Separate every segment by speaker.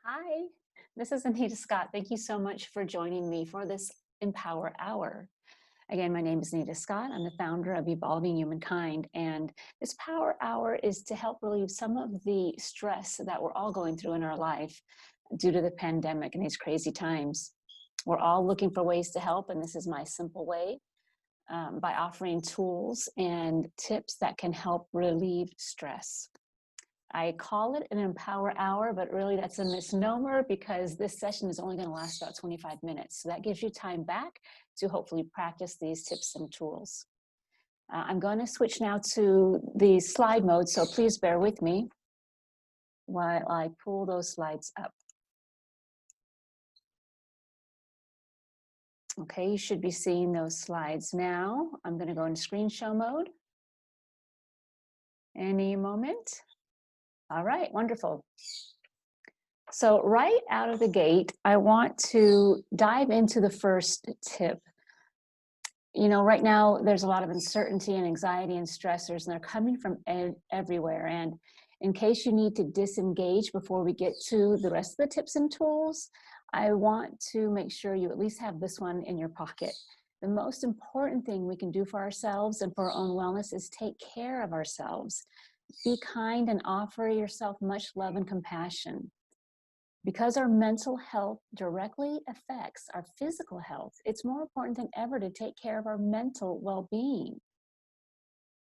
Speaker 1: Hi, this is Anita Scott. Thank you so much for joining me for this Empower Hour. Again, my name is Anita Scott. I'm the founder of Evolving Humankind, and this Power Hour is to help relieve some of the stress that we're all going through in our life due to the pandemic and these crazy times. We're all looking for ways to help, and this is my simple way by offering tools and tips that can help relieve stress. I call it an Empower Hour, but really that's a misnomer because this session is only going to last about 25 minutes. So that gives you time back to hopefully practice these tips and tools. I'm going to switch now to the slide mode, so please bear with me while I pull those slides up. Okay, you should be seeing those slides now. I'm going to go in screen show mode. Any moment. All right, wonderful. So right out of the gate, I want to dive into the first tip. You know, right now there's a lot of uncertainty and anxiety and stressors, and they're coming from everywhere. And in case you need to disengage before we get to the rest of the tips and tools, I want to make sure you at least have this one in your pocket. The most important thing we can do for ourselves and for our own wellness is take care of ourselves. Be kind and offer yourself much love and compassion. Because our mental health directly affects our physical health, it's more important than ever to take care of our mental well-being.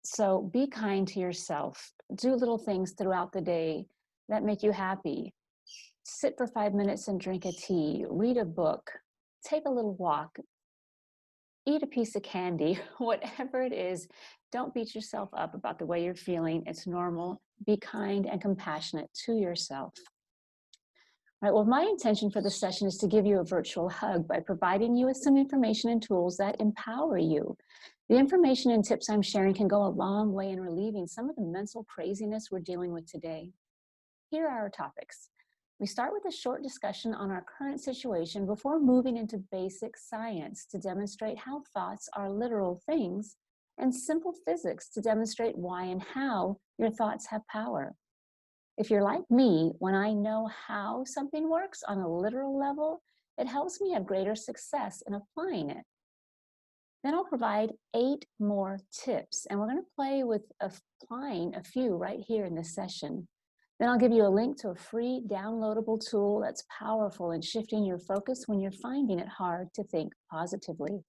Speaker 1: So be kind to yourself. Do little things throughout the day that make you happy. Sit for 5 minutes and drink a tea. Read a book. Take a little walk. Eat a piece of candy. Whatever it is, don't beat yourself up about the way you're feeling. It's normal. Be kind and compassionate to yourself. All right, well, my intention for this session is to give you a virtual hug by providing you with some information and tools that empower you. The information and tips I'm sharing can go a long way in relieving some of the mental craziness we're dealing with today. Here are our topics. We start with a short discussion on our current situation before moving into basic science to demonstrate how thoughts are literal things and simple physics to demonstrate why and how your thoughts have power. If you're like me, when I know how something works on a literal level, it helps me have greater success in applying it. Then I'll provide 8 more tips, and we're going to play with applying a few right here in this session. Then I'll give you a link to a free downloadable tool that's powerful in shifting your focus when you're finding it hard to think positively.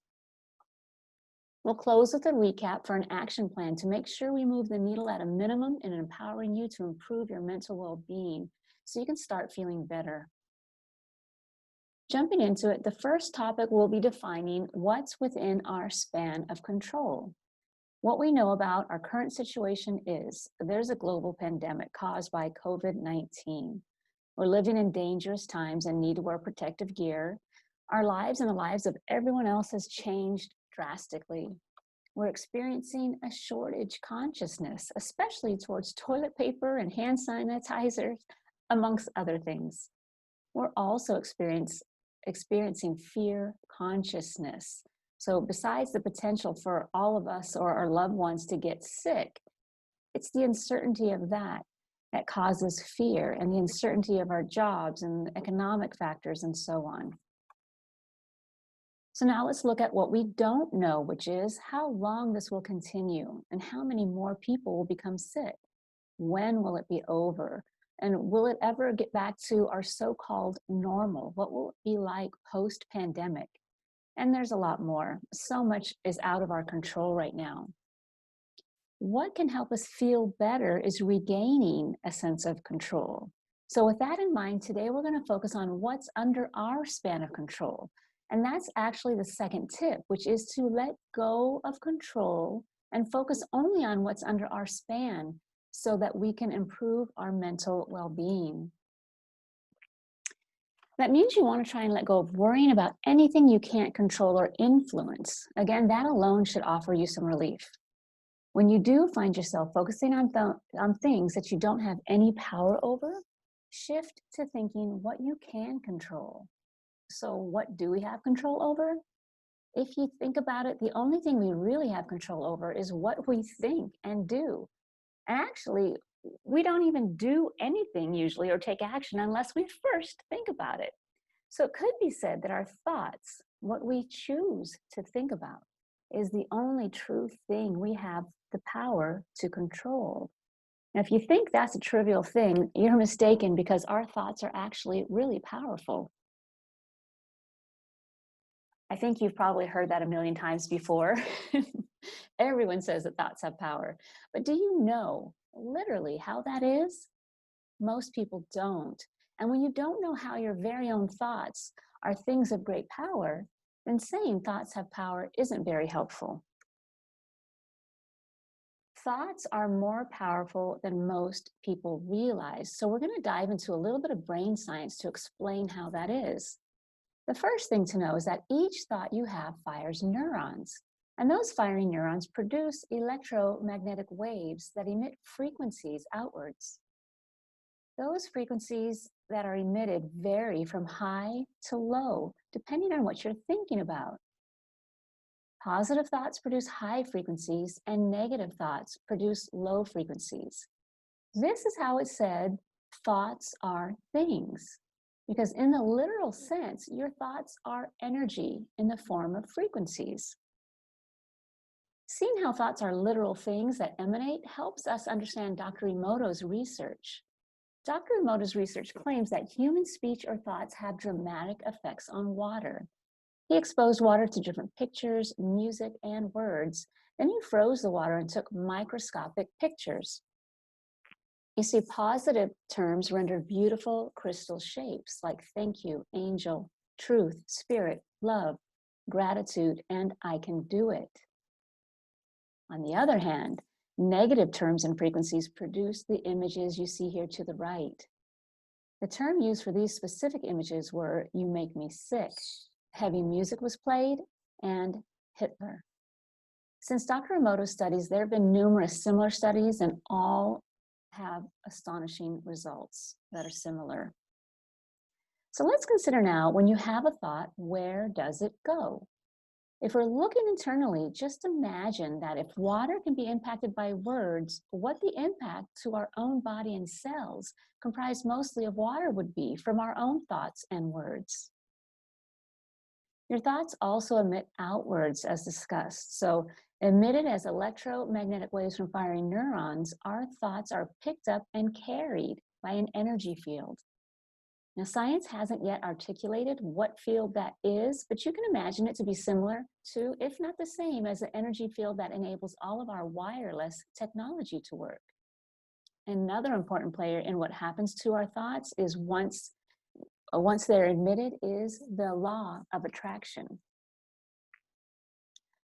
Speaker 1: We'll close with a recap for an action plan to make sure we move the needle at a minimum in empowering you to improve your mental well-being so you can start feeling better. Jumping into it, the first topic will be defining what's within our span of control. What we know about our current situation is there's a global pandemic caused by COVID-19. We're living in dangerous times and need to wear protective gear. Our lives and the lives of everyone else has changed drastically. We're experiencing a shortage consciousness, especially towards toilet paper and hand sanitizers, amongst other things. We're also experiencing fear consciousness. So besides the potential for all of us or our loved ones to get sick, it's the uncertainty of that causes fear, and the uncertainty of our jobs and economic factors and so on. So now let's look at what we don't know, which is how long this will continue and how many more people will become sick. When will it be over? And will it ever get back to our so-called normal? What will it be like post-pandemic? And there's a lot more. So much is out of our control right now. What can help us feel better is regaining a sense of control. So with that in mind, today we're going to focus on what's under our span of control. And that's actually the second tip, which is to let go of control and focus only on what's under our span so that we can improve our mental well-being. That means you want to try and let go of worrying about anything you can't control or influence. Again, that alone should offer you some relief. When you do find yourself focusing on things that you don't have any power over, shift to thinking what you can control. So what do we have control over? If you think about it, the only thing we really have control over is what we think and do. And actually, we don't even do anything usually or take action unless we first think about it. So it could be said that our thoughts, what we choose to think about, is the only true thing we have the power to control. Now, if you think that's a trivial thing, you're mistaken, because our thoughts are actually really powerful. I think you've probably heard that a million times before. Everyone says that thoughts have power. But do you know literally how that is? Most people don't. And when you don't know how your very own thoughts are things of great power, then saying thoughts have power isn't very helpful. Thoughts are more powerful than most people realize. So we're going to dive into a little bit of brain science to explain how that is. The first thing to know is that each thought you have fires neurons, and those firing neurons produce electromagnetic waves that emit frequencies outwards. Those frequencies that are emitted vary from high to low, depending on what you're thinking about. Positive thoughts produce high frequencies, and negative thoughts produce low frequencies. This is how it's said thoughts are things. Because in the literal sense, your thoughts are energy in the form of frequencies. Seeing how thoughts are literal things that emanate helps us understand Dr. Emoto's research. Dr. Emoto's research claims that human speech or thoughts have dramatic effects on water. He exposed water to different pictures, music, and words. Then he froze the water and took microscopic pictures. You see, positive terms render beautiful crystal shapes like thank you, angel, truth, spirit, love, gratitude, and I can do it. On the other hand, negative terms and frequencies produce the images you see here to the right. The term used for these specific images were "you make me sick," heavy music was played, and Hitler. Since Dr. Emoto's studies, there have been numerous similar studies, and all have astonishing results that are similar. So let's consider now, when you have a thought, where does it go? If we're looking internally, just imagine that if water can be impacted by words, what the impact to our own body and cells, comprised mostly of water, would be from our own thoughts and words. Your thoughts also emit outwards, as discussed. So emitted as electromagnetic waves from firing neurons, our thoughts are picked up and carried by an energy field. Now, science hasn't yet articulated what field that is, but you can imagine it to be similar to, if not the same, as the energy field that enables all of our wireless technology to work. Another important player in what happens to our thoughts is once they're emitted is the law of attraction.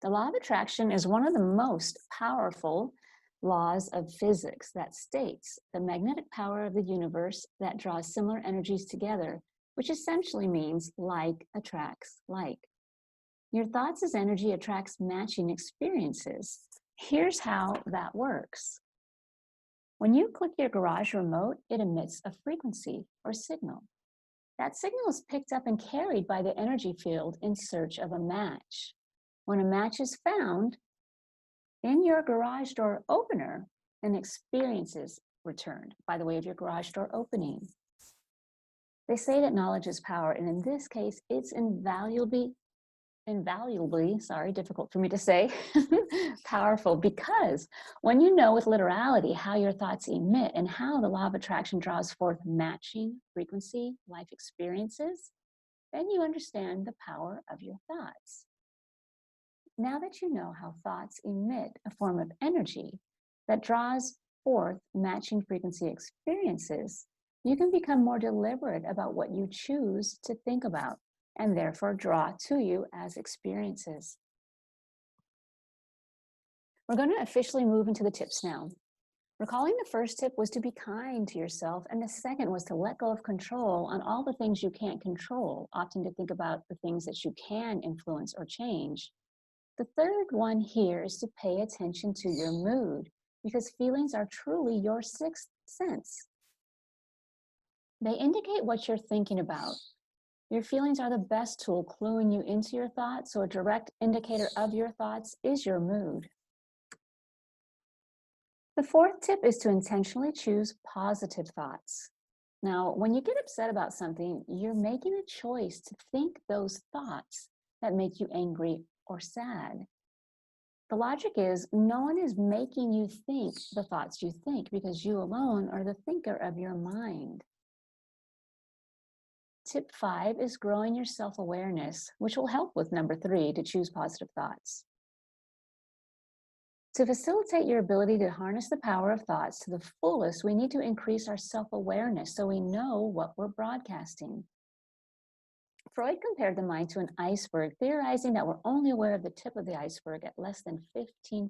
Speaker 1: The law of attraction is one of the most powerful laws of physics that states the magnetic power of the universe that draws similar energies together, which essentially means like attracts like. Your thoughts as energy attracts matching experiences. Here's how that works. When you click your garage remote, it emits a frequency or signal. That signal is picked up and carried by the energy field in search of a match. When a match is found in your garage door opener, an experience is returned by the way of your garage door opening. They say that knowledge is power, and in this case, it's invaluably, difficult for me to say, powerful, because when you know with literality how your thoughts emit and how the law of attraction draws forth matching frequency life experiences, then you understand the power of your thoughts. Now that you know how thoughts emit a form of energy that draws forth matching frequency experiences, you can become more deliberate about what you choose to think about and therefore draw to you as experiences. We're going to officially move into the tips now. Recalling the first tip was to be kind to yourself, and the second was to let go of control on all the things you can't control, opting to think about the things that you can influence or change. The third one here is to pay attention to your mood, because feelings are truly your sixth sense. They indicate what you're thinking about. Your feelings are the best tool cluing you into your thoughts, so a direct indicator of your thoughts is your mood. The fourth tip is to intentionally choose positive thoughts. Now, when you get upset about something, you're making a choice to think those thoughts that make you angry or sad. The logic is no one is making you think the thoughts you think because you alone are the thinker of your mind. Tip 5 is growing your self-awareness, which will help with number 3 to choose positive thoughts. To facilitate your ability to harness the power of thoughts to the fullest, we need to increase our self-awareness so we know what we're broadcasting. Freud compared the mind to an iceberg, theorizing that we're only aware of the tip of the iceberg at less than 15%,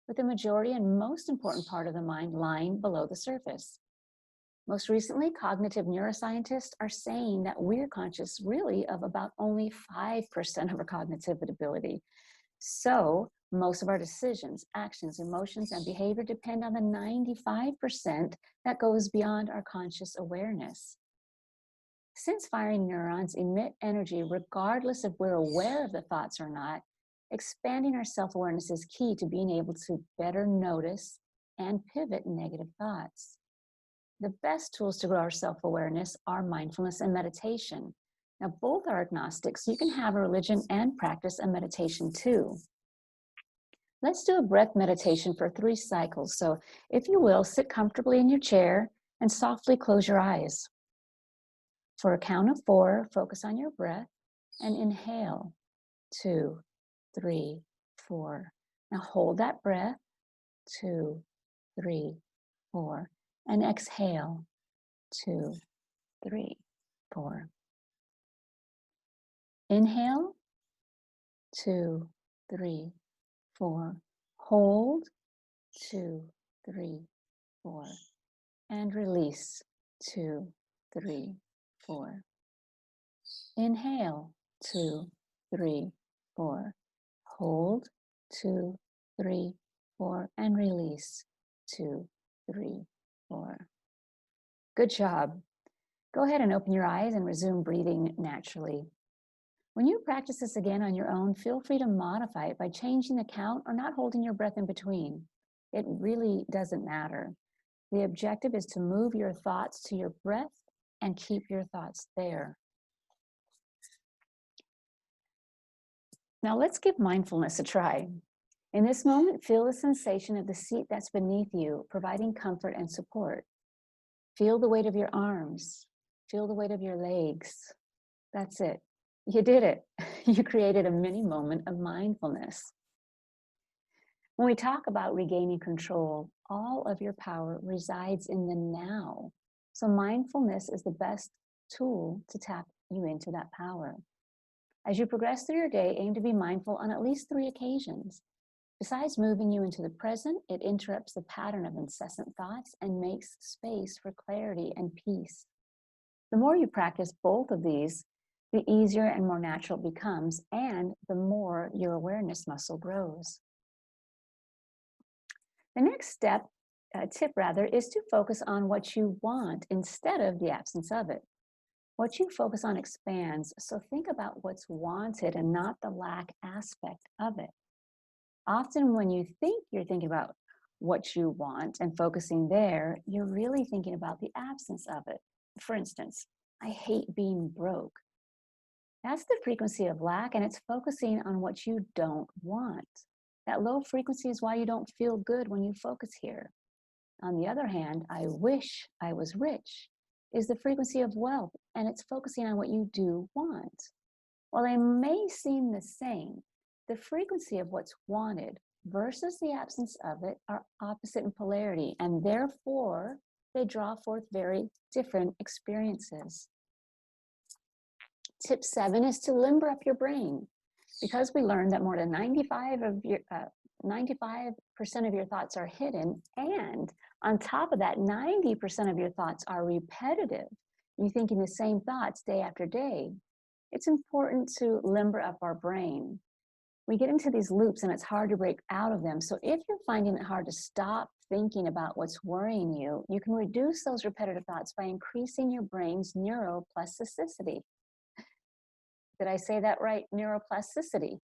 Speaker 1: with the majority and most important part of the mind lying below the surface. Most recently, cognitive neuroscientists are saying that we're conscious really of about only 5% of our cognitive ability. So most of our decisions, actions, emotions, and behavior depend on the 95% that goes beyond our conscious awareness. Since firing neurons emit energy regardless if we're aware of the thoughts or not, expanding our self-awareness is key to being able to better notice and pivot negative thoughts. The best tools to grow our self-awareness are mindfulness and meditation. Now, both are agnostic, so you can have a religion and practice a meditation too. Let's do a breath meditation for 3 cycles. So if you will, sit comfortably in your chair and softly close your eyes. For a count of 4, focus on your breath and inhale. 2, 3, 4. Now hold that breath. 2, 3, 4. And exhale. 2, 3, 4. Inhale. 2, 3, 4. Hold. 2, 3, 4. And release. 2, 3, 4. Inhale. 2, 3, 4. Hold. 2, 3, 4. And release. 2, 3, 4. Good job. Go ahead and open your eyes and resume breathing naturally. When you practice this again on your own, feel free to modify it by changing the count or not holding your breath in between. It really doesn't matter. The objective is to move your thoughts to your breath and keep your thoughts there. Now let's give mindfulness a try. In this moment, feel the sensation of the seat that's beneath you, providing comfort and support. Feel the weight of your arms. Feel the weight of your legs. That's it. You did it. You created a mini moment of mindfulness. When we talk about regaining control, all of your power resides in the now. So mindfulness is the best tool to tap you into that power. As you progress through your day, aim to be mindful on at least 3 occasions. Besides moving you into the present, it interrupts the pattern of incessant thoughts and makes space for clarity and peace. The more you practice both of these, the easier and more natural it becomes, and the more your awareness muscle grows. The next tip is to focus on what you want instead of the absence of it. What you focus on expands, so think about what's wanted and not the lack aspect of it. Often when you think you're thinking about what you want and focusing there, you're really thinking about the absence of it. For instance, I hate being broke. That's the frequency of lack, and it's focusing on what you don't want. That low frequency is why you don't feel good when you focus here. On the other hand, I wish I was rich is the frequency of wealth, and it's focusing on what you do want. While they may seem the same, the frequency of what's wanted versus the absence of it are opposite in polarity, and therefore they draw forth very different experiences. Tip 7 is to limber up your brain. Because we learned that more than 95% of your thoughts are hidden, and on top of that, 90% of your thoughts are repetitive. You're thinking the same thoughts day after day. It's important to limber up our brain. We get into these loops and it's hard to break out of them. So if you're finding it hard to stop thinking about what's worrying you, you can reduce those repetitive thoughts by increasing your brain's neuroplasticity. Did I say that right? Neuroplasticity.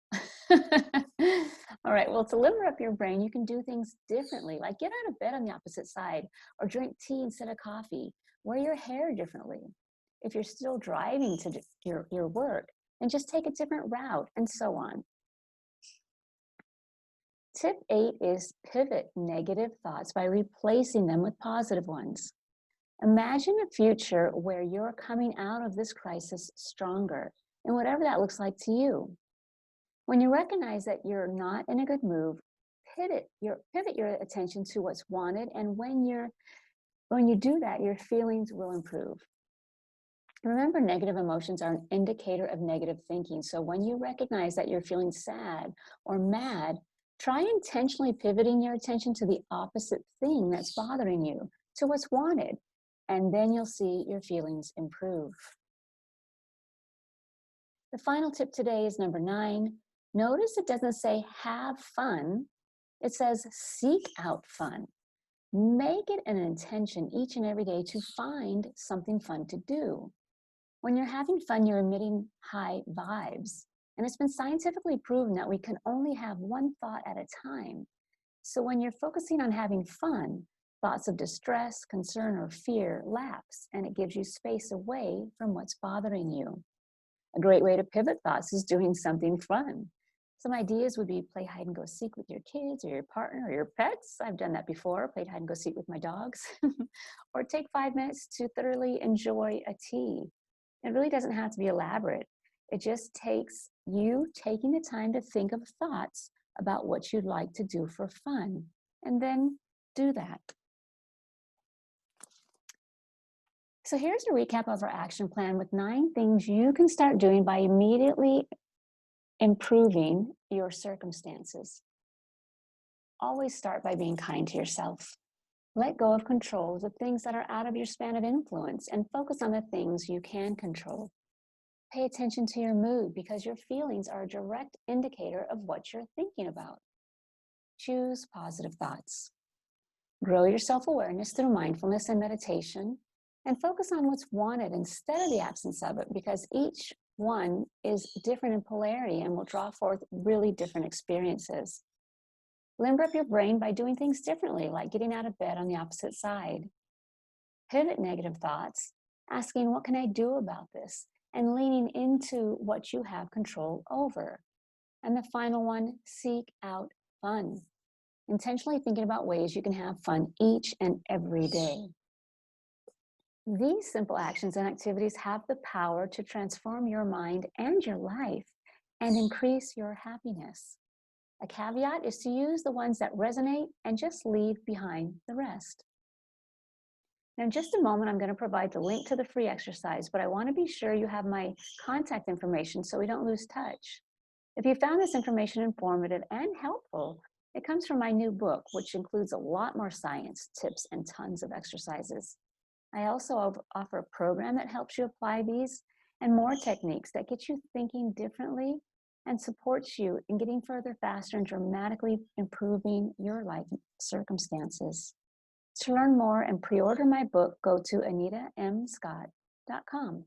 Speaker 1: All right, well, to limber up your brain, you can do things differently, like get out of bed on the opposite side, or drink tea instead of coffee, wear your hair differently. If you're still driving to your work, then just take a different route, and so on. Tip 8 is pivot negative thoughts by replacing them with positive ones. Imagine a future where you're coming out of this crisis stronger, and whatever that looks like to you. When you recognize that you're not in a good mood, pivot your attention to what's wanted, and when you do that, your feelings will improve. Remember, negative emotions are an indicator of negative thinking. So when you recognize that you're feeling sad or mad, try intentionally pivoting your attention to the opposite thing that's bothering you, to what's wanted, and then you'll see your feelings improve. The final tip today is number 9. Notice it doesn't say have fun. It says seek out fun. Make it an intention each and every day to find something fun to do. When you're having fun, you're emitting high vibes. And it's been scientifically proven that we can only have one thought at a time. So when you're focusing on having fun, thoughts of distress, concern, or fear lapse, and it gives you space away from what's bothering you. A great way to pivot thoughts is doing something fun. Some ideas would be play hide and go seek with your kids or your partner or your pets. I've done that before, played hide and go seek with my dogs. Or take 5 minutes to thoroughly enjoy a tea. It really doesn't have to be elaborate. It just takes you taking the time to think of thoughts about what you'd like to do for fun, and then do that. So here's a recap of our action plan with 9 things you can start doing by immediately improving your circumstances. Always start by being kind to yourself. Let go of control of the things that are out of your span of influence and focus on the things you can control. Pay attention to your mood because your feelings are a direct indicator of what you're thinking about. Choose positive thoughts. Grow your self-awareness through mindfulness and meditation, and focus on what's wanted instead of the absence of it, because each one is different in polarity and will draw forth really different experiences. Limber up your brain by doing things differently, like getting out of bed on the opposite side. Pivot negative thoughts, asking, what can I do about this? And leaning into what you have control over. And the final one, seek out fun. Intentionally thinking about ways you can have fun each and every day. These simple actions and activities have the power to transform your mind and your life and increase your happiness. A caveat is to use the ones that resonate and just leave behind the rest. Now, in just a moment, I'm going to provide the link to the free exercise, but I want to be sure you have my contact information so we don't lose touch. If you found this information informative and helpful, it comes from my new book, which includes a lot more science, tips, and tons of exercises. I also offer a program that helps you apply these and more techniques that get you thinking differently and supports you in getting further faster and dramatically improving your life circumstances. To learn more and pre-order my book, go to AnitaMScott.com.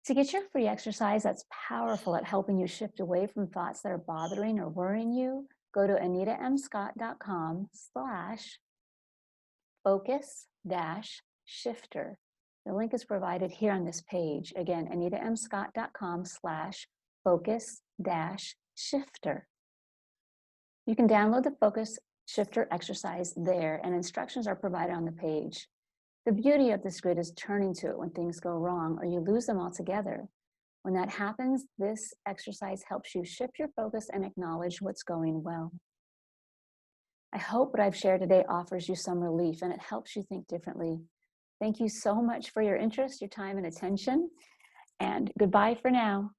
Speaker 1: To get your free exercise that's powerful at helping you shift away from thoughts that are bothering or worrying you, go to AnitaMScott.com/focus-shifter. The link is provided here on this page. Again, AnitaMScott.com/focus-shifter. You can download the Focus Shifter exercise there, and instructions are provided on the page. The beauty of this grid is turning to it when things go wrong or you lose them altogether. When that happens, this exercise helps you shift your focus and acknowledge what's going well. I hope what I've shared today offers you some relief and it helps you think differently. Thank you so much for your interest, your time, and attention, and goodbye for now.